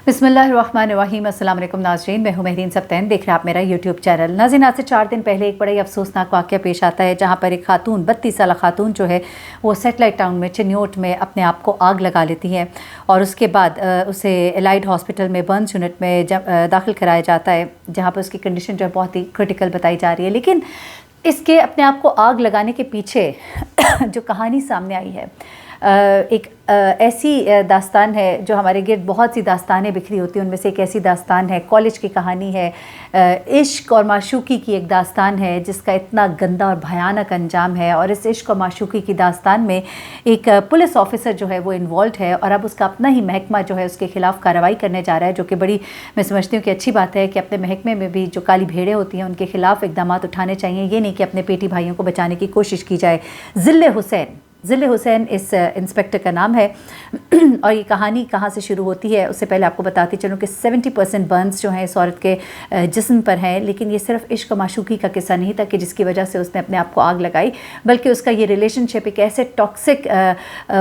बिस्मिल्लाहिर्रहमानिर्रहीम। अस्सलाम वालेकुम नाज़रीन, मैं हूं महरीन सब्तैन, देख रहे हैं आप मेरा यूट्यूब चैनल। नाज़रीन, आज से 4 दिन पहले एक बड़ा ही अफसोसनाक वाक़या पेश आता है, जहां पर एक खातून 32 साल खातून जो है वो सेटेलाइट टाउन में चिन्योट में अपने आप को आग लगा लेती है और उसके बाद उसे एलाइड हॉस्पिटल में बर्न्स यूनिट में दाखिल कराया जाता है, जहाँ पर उसकी कंडीशन जो है बहुत ही क्रिटिकल बताई जा रही है। लेकिन इसके अपने आप को आग लगाने के पीछे जो कहानी सामने आई है, एक ऐसी दास्तान है जो हमारे गिर्द बहुत सी दास्तानें बिखरी होती हैं, उनमें से एक ऐसी दास्तान है, कॉलेज की कहानी है, इश्क और माशूकी की एक दास्तान है जिसका इतना गंदा और भयानक अंजाम है। और इस इश्क और माशूकी की दास्तान में एक पुलिस ऑफिसर जो है वो इन्वॉल्व है और अब उसका अपना ही महकमा जो है उसके खिलाफ कार्रवाई करने जा रहा है, जो कि बड़ी मैं समझती हूँ कि अच्छी बात है कि अपने महकमे में भी जो काली भेड़ें होती हैं उनके खिलाफ इक़दाम उठाने चाहिए। ये नहीं कि अपने पेटी भाइयों को बचाने की कोशिश की जाए। ज़िल्ले हुसैन इस इंस्पेक्टर का नाम है और ये कहानी कहाँ से शुरू होती है उससे पहले आपको बताती चलूँ कि 70% बर्न्स जो हैं इस औरत के जिस्म पर हैं। लेकिन ये सिर्फ इश्क माशूकी का किस्सा नहीं था कि जिसकी वजह से उसने अपने आप को आग लगाई, बल्कि उसका ये रिलेशनशिप एक ऐसे टॉक्सिक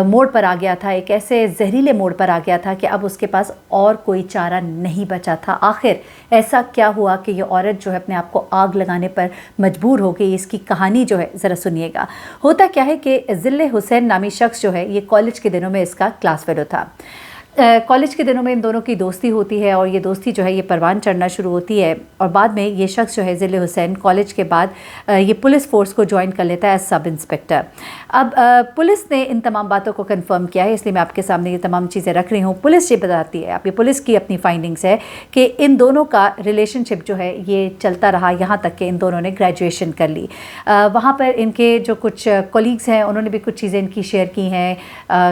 मोड़ पर आ गया था, एक ऐसे जहरीले मोड़ पर आ गया था कि अब उसके पास और कोई चारा नहीं बचा था। आखिर ऐसा क्या हुआ कि ये औरत जो है अपने आप को आग लगाने पर मजबूर हो गई? इसकी कहानी जो है ज़रा सुनिएगा। होता क्या है कि ज़िल्ले हुसैन नामी शख्स जो है ये कॉलेज के दिनों में इसका क्लास फेलो था। कॉलेज के दिनों में इन दोनों की दोस्ती होती है और ये दोस्ती जो है ये परवान चढ़ना शुरू होती है और बाद में ये शख्स जो है ज़िल्ले हुसैन कॉलेज के बाद ये पुलिस फोर्स को ज्वाइन कर लेता है एज सब इंस्पेक्टर। अब पुलिस ने इन तमाम बातों को कंफर्म किया है, इसलिए मैं आपके सामने ये तमाम चीज़ें रख रही हूँ। पुलिस ये बताती है, आप ये पुलिस की अपनी फाइंडिंग्स है कि इन दोनों का रिलेशनशिप जो है ये चलता रहा यहाँ तक कि इन दोनों ने ग्रेजुएशन कर ली। वहाँ पर इनके जो कुछ कोलीग्स हैं उन्होंने भी कुछ चीज़ें इनकी शेयर की हैं,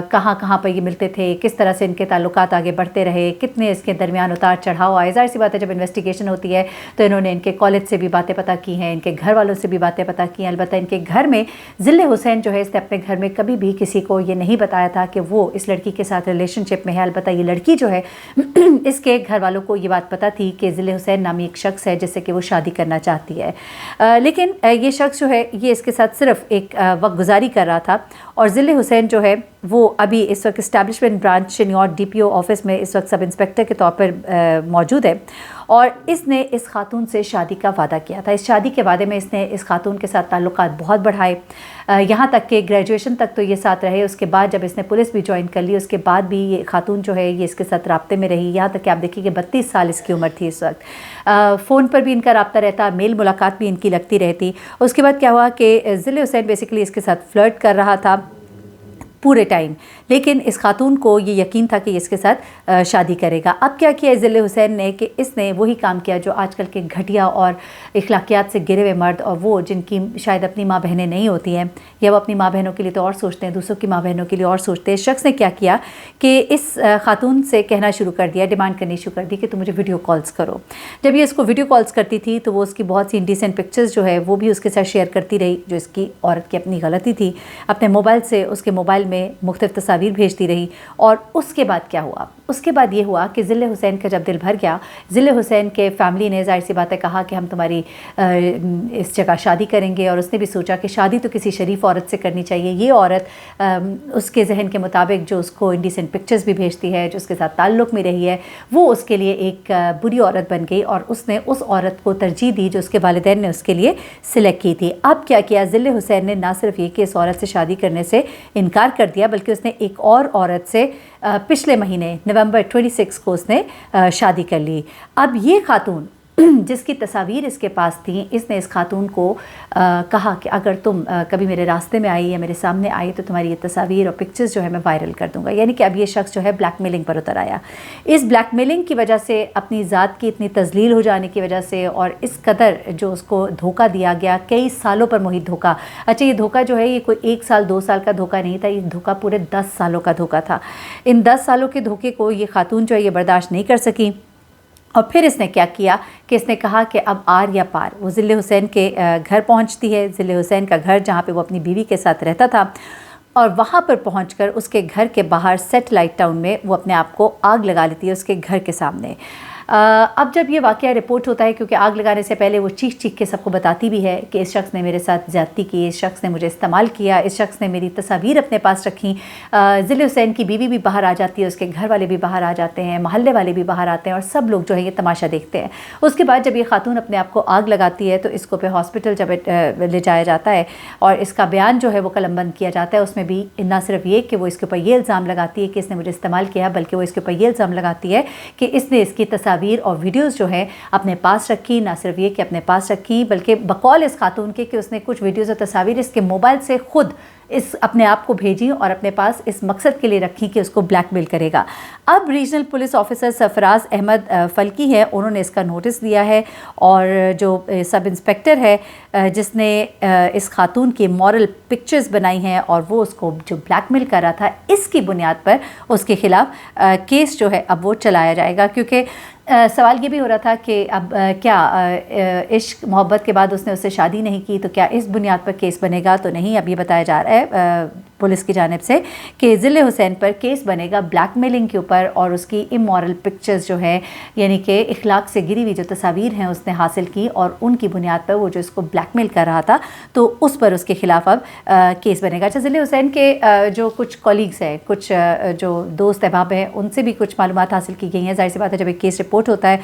कहाँ कहाँ पर ये मिलते थे, किस तरह से इनके ताल्लुकात आगे बढ़ते रहे, कितने इसके दरमियान उतार चढ़ाव आए। ज़ाहिर सी बात है जब इन्वेस्टिगेशन होती है तो इन्होंने इनके कॉलेज से भी बातें पता की हैं, इनके घर वालों से भी बातें पता की हैं। अलबत्ता इनके घर में ज़िल्ले हुसैन जो है इसने अपने घर में कभी भी किसी को ये नहीं बताया था कि वो इस लड़की के साथ रिलेशनशिप में है। अलबत्ता ये लड़की जो है इसके घर वालों को ये बात पता थी कि ज़िल्ले हुसैन नामी एक शख्स है जिससे कि वो शादी करना चाहती है। लेकिन ये शख्स जो है ये इसके साथ सिर्फ एक वक्त गुजारी कर रहा था और ज़िल्ले हुसैन जो है वो अभी इस वक्त establishment branch Chiniot DPO office में इस वक्त सब इंस्पेक्टर के तौर पर मौजूद है और इसने इस खातून से शादी का वादा किया था। इस शादी के वादे में इसने इस खातून के साथ ताल्लुकात बहुत बढ़ाए, यहाँ तक कि ग्रेजुएशन तक तो ये साथ रहे। उसके बाद जब इसने पुलिस भी ज्वाइन कर ली उसके बाद भी ये खातून जो है ये इसके साथ राब्ते में रही, यहाँ तक कि आप देखिए कि 32 साल इसकी उम्र थी इस वक्त। फ़ोन पर भी इनका राब्ता रहता, मेल मुलाकात भी इनकी लगती रहती। उसके बाद क्या हुआ कि ज़िल्ले हुसैन बेसिकली इसके साथ फ्लर्ट कर रहा था पूरे टाइम, लेकिन इस खातून को ये यकीन था कि इसके साथ शादी करेगा। अब क्या किया ज़िल्ले हुसैन ने कि इसने वही काम किया जो आजकल के घटिया और इखलाकियात से गिरे हुए मर्द और वो जिनकी शायद अपनी माँ बहनें नहीं होती हैं या वो अपनी माँ बहनों के लिए तो और सोचते हैं, दूसरों की माँ बहनों के लिए और सोचते हैं। इस शख्स ने क्या किया कि इस खातून से कहना शुरू कर दिया, डिमांड करनी शुरू कर दी कि तुम मुझे वीडियो कॉल्स करो। जब ये इसको वीडियो कॉल्स करती थी तो वो उसकी बहुत सी इंडिसेंट पिक्चर्स जो है वो भी उसके साथ शेयर करती रही, जो इसकी औरत की अपनी गलती थी। अपने मोबाइल से उसके मोबाइल में मुख्तलिफ तस्वीर भेजती रही और उसके बाद क्या हुआ? उसके बाद ये हुआ कि ज़िल्ले हुसैन का जब दिल भर गया, ज़िल्ले हुसैन के फैमिली ने ज़ाहिर सी बात है कहा कि हम तुम्हारी इस जगह शादी करेंगे और उसने भी सोचा कि शादी तो किसी शरीफ औरत से करनी चाहिए। ये औरत उसके जहन के मुताबिक जो उसको इंडिसेंट पिक्चर्स भी भेजती है, जो उसके साथ ताल्लुक़ में रही है, वो उसके लिए एक बुरी औरत बन गई और उसने उस औरत को तरजीह दी जो उसके वालिदैन ने उसके लिए सिलेक्ट की थी। अब क्या किया ज़िल्ले हुसैन ने? ना सिर्फ ये कि इस औरत से शादी करने से इनकार कर दिया, बल्कि उसने एक और औरत से पिछले महीने नवंबर 26 को उसने शादी कर ली। अब ये खातून जिसकी तस्वीर इसके पास थी, इसने इस खातून को कहा कि अगर तुम कभी मेरे रास्ते में आई या मेरे सामने आई तो तुम्हारी ये तस्वीर और पिक्चर्स जो है मैं वायरल कर दूंगा। यानी कि अब ये शख्स जो है ब्लैकमेलिंग पर उतर आया। इस ब्लैकमेलिंग की वजह से, अपनी ज़ात की इतनी तजलील हो जाने की वजह से और इस कदर जो उसको धोखा दिया गया, कई सालों पर मुहित धोखा। अच्छा, ये धोखा जो है ये कोई 1 साल 2 साल का धोखा नहीं था, ये धोखा पूरे 10 सालों का धोखा था। इन 10 सालों के धोखे को ये खातून जो है ये बर्दाश्त नहीं कर सकी और फिर इसने क्या किया कि इसने कहा कि अब आर या पार। वो ज़िल्ले हुसैन के घर पहुंचती है, ज़िल्ले हुसैन का घर जहां पे वो अपनी बीवी के साथ रहता था, और वहां पर पहुंचकर उसके घर के बाहर सेटेलाइट टाउन में वो अपने आप को आग लगा लेती है उसके घर के सामने। اب جب یہ واقعہ رپورٹ ہوتا ہے، کیونکہ آگ لگانے سے پہلے وہ چیخ چیخ کے سب کو بتاتی بھی ہے کہ اس شخص نے میرے ساتھ زیادتی کی، اس شخص نے مجھے استعمال کیا، اس شخص نے میری تصاویر اپنے پاس رکھیں۔ ضلع حسین کی بیوی بھی باہر آ جاتی ہے، اس کے گھر والے بھی باہر آ جاتے ہیں، محلے والے بھی باہر آتے ہیں اور سب لوگ جو ہے یہ تماشا دیکھتے ہیں۔ اس کے بعد جب یہ خاتون اپنے آپ کو آگ لگاتی ہے تو اس کو پھر ہاسپٹل جب لے جایا جاتا ہے اور اس کا بیان جو ہے وہ قلم بند کیا جاتا ہے، اس میں بھی نہ صرف یہ کہ وہ اس کے اوپر یہ الزام لگاتی ہے کہ اس نے مجھے استعمال کیا، بلکہ وہ اس کے اوپر یہ الزام لگاتی ہے کہ اس نے اس کی تصاویر اور ویڈیوز جو ہے اپنے پاس رکھی۔ نہ صرف یہ کہ اپنے پاس رکھی، بلکہ بقول اس خاتون کے کہ اس نے کچھ ویڈیوز اور تصاویر اس کے موبائل سے خود اس اپنے آپ کو بھیجی اور اپنے پاس اس مقصد کے لیے رکھی کہ اس کو بلیک میل کرے گا۔ اب ریجنل پولیس آفیسر سرفراز احمد فلکی ہے، انہوں نے اس کا نوٹس دیا ہے اور جو سب انسپیکٹر ہے جس نے اس خاتون کی مورل پکچرز بنائی ہیں اور وہ اس کو جو بلیک میل کر رہا تھا، اس کی بنیاد پر اس کے خلاف کیس جو ہے اب وہ چلایا جائے گا۔ کیونکہ سوال یہ بھی ہو رہا تھا کہ اب کیا عشق محبت کے بعد اس نے اس سے شادی نہیں کی تو کیا اس بنیاد پر کیس بنے گا؟ تو نہیں، اب یہ بتایا جا رہا ہے پولیس کی جانب سے کہ ضلع حسین پر کیس بنے گا بلیک میلنگ کے اوپر اور اس کی امورل پکچرز جو ہے، یعنی کہ اخلاق سے گری ہوئی جو تصاویر ہیں اس نے حاصل کی اور ان کی بنیاد پر وہ جو اس کو بلیک میل کر رہا تھا تو اس پر اس کے خلاف اب کیس بنے گا۔ اچھا، ضلع حسین کے جو کچھ کولیگز ہیں، کچھ جو دوست احباب ہیں، ان سے بھی کچھ معلومات حاصل کی گئی ہیں۔ ظاہر سی بات ہے جب ایک کیس رپورٹ ہوتا ہے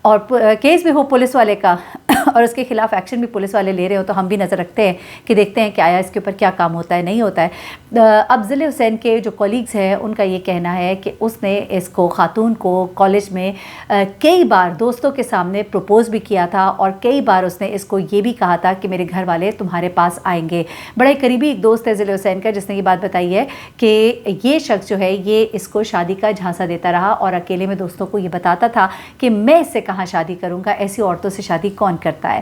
اور کیس بھی ہو پولیس والے کا اور اس کے خلاف ایکشن بھی پولیس والے لے رہے ہو تو ہم بھی نظر رکھتے ہیں کہ دیکھتے ہیں کہ آیا اس کے اوپر کیا کام ہوتا ہے، نہیں ہوتا ہے۔ اب ضلع حسین کے جو کولیگز ہیں ان کا یہ کہنا ہے کہ اس نے اس کو خاتون کو کالج میں کئی بار دوستوں کے سامنے پروپوز بھی کیا تھا اور کئی بار اس نے اس کو یہ بھی کہا تھا کہ میرے گھر والے تمہارے پاس آئیں گے۔ بڑا ہی قریبی ایک دوست ہے ضلع حسین کا جس نے یہ بات بتائی ہے کہ یہ شخص جو ہے یہ اس کو شادی کا جھانسا دیتا رہا اور اکیلے میں دوستوں کو یہ بتاتا تھا کہ میں اس سے کہاں شادی کروں گا، ایسی عورتوں سے شادی کون کرتا ہے۔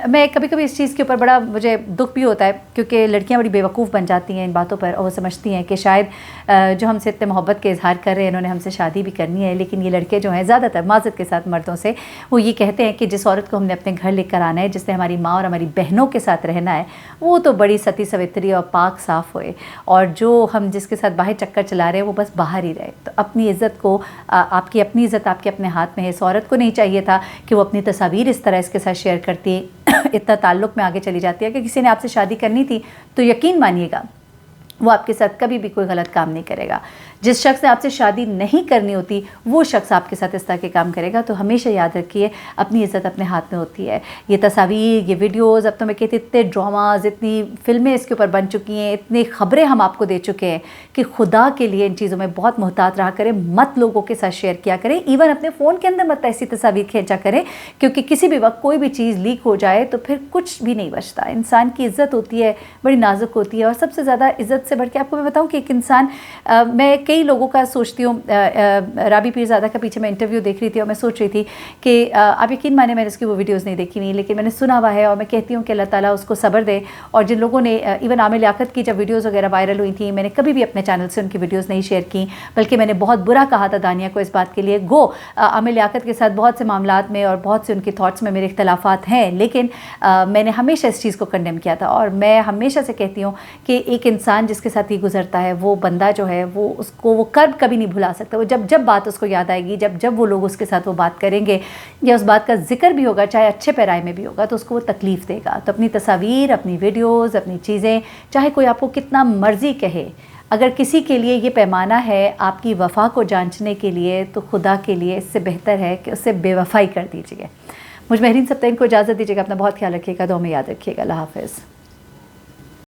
میں کبھی کبھی اس چیز کے اوپر بڑا مجھے دکھ بھی ہوتا ہے کیونکہ لڑکیاں بڑی بیوقوف بن جاتی ہیں ان باتوں پر اور وہ سمجھتی ہیں کہ شاید جو ہم سے اتنے محبت کے اظہار کر رہے ہیں انہوں نے ہم سے شادی بھی کرنی ہے، لیکن یہ لڑکے جو ہیں زیادہ تر معذرت کے ساتھ مردوں سے وہ یہ کہتے ہیں کہ جس عورت کو ہم نے اپنے گھر لے کر آنا ہے، جس نے ہماری ماں اور ہماری بہنوں کے ساتھ رہنا ہے، وہ تو بڑی ستی سوتری اور پاک صاف ہوئے، اور جو ہم جس کے ساتھ باہر چکر چلا رہے ہیں وہ بس باہر ہی رہے۔ تو اپنی عزت کو، آپ کی اپنی عزت آپ کے اپنے ہاتھ میں ہے۔ اس عورت کو نہیں چاہیے تھا کہ وہ اپنی تصاویر اس طرح اس کے ساتھ شیئر کرتی اتنا تعلق میں آگے چلی جاتی ہے کہ کسی نے آپ سے شادی کرنی تھی تو یقین مانیے گا وہ آپ کے ساتھ کبھی بھی کوئی غلط کام نہیں کرے گا۔ جس شخص نے آپ سے شادی نہیں کرنی ہوتی وہ شخص آپ کے ساتھ اس طرح کے کام کرے گا۔ تو ہمیشہ یاد رکھیے اپنی عزت اپنے ہاتھ میں ہوتی ہے۔ یہ تصاویر، یہ ویڈیوز، اب تو میں کہتی اتنے ڈراماز، اتنی فلمیں اس کے اوپر بن چکی ہیں، اتنی خبریں ہم آپ کو دے چکے ہیں کہ خدا کے لیے ان چیزوں میں بہت محتاط رہا کریں، مت لوگوں کے ساتھ شیئر کیا کریں، ایون اپنے فون کے اندر مت ایسی تصاویر کھینچا کریں کیونکہ کسی بھی وقت کوئی بھی چیز لیک ہو جائے تو پھر کچھ بھی نہیں بچتا۔ انسان کی عزت ہوتی ہے، بڑی نازک ہوتی ہے، اور سب سے زیادہ عزت سے بڑھ کے آپ کو میں بتاؤں کہ ایک انسان، میں کئی لوگوں کا سوچتی ہوں، رابی پیرزادہ کا پیچھے میں انٹرویو دیکھ رہی تھی اور میں سوچ رہی تھی کہ آپ یقین مانے میں نے اس کی وہ ویڈیوز نہیں دیکھی ہوئی لیکن میں نے سنا ہوا ہے، اور میں کہتی ہوں کہ اللہ تعالیٰ اس کو صبر دے۔ اور جن لوگوں نے ایون عامر لیاقت کی جب ویڈیوز وغیرہ وائرل ہوئی تھیں، میں نے کبھی بھی اپنے چینل سے ان کی ویڈیوز نہیں شیئر کی، بلکہ میں نے بہت برا کہا تھا دانیہ کو اس بات کے لیے۔ گو عامر لیاقت کے ساتھ بہت سے معاملات میں اور بہت سے ان کی تھاٹس میں میرے اختلافات ہیں، لیکن میں نے ہمیشہ اس چیز کو کنڈیم کیا تھا، اور میں ہمیشہ سے کہتی ہوں کہ ایک انسان جس کے ساتھ یہ گزرتا ہے وہ بندہ جو ہے وہ اس کو وہ کرب کبھی نہیں بھلا سکتا۔ وہ جب بات اس کو یاد آئے گی، جب وہ لوگ اس کے ساتھ وہ بات کریں گے یا اس بات کا ذکر بھی ہوگا، چاہے اچھے پیرائے میں بھی ہوگا، تو اس کو وہ تکلیف دے گا۔ تو اپنی تصاویر، اپنی ویڈیوز، اپنی چیزیں، چاہے کوئی آپ کو کتنا مرضی کہے، اگر کسی کے لیے یہ پیمانہ ہے آپ کی وفا کو جانچنے کے لیے تو خدا کے لیے اس سے بہتر ہے کہ اس سے بے وفائی کر دیجیے۔ مجھ مہرین سبتین کو اجازت دیجیے گا، اپنا بہت خیال رکھیے گا، دعا میں یاد رکھیے گا۔ اللہ حافظ۔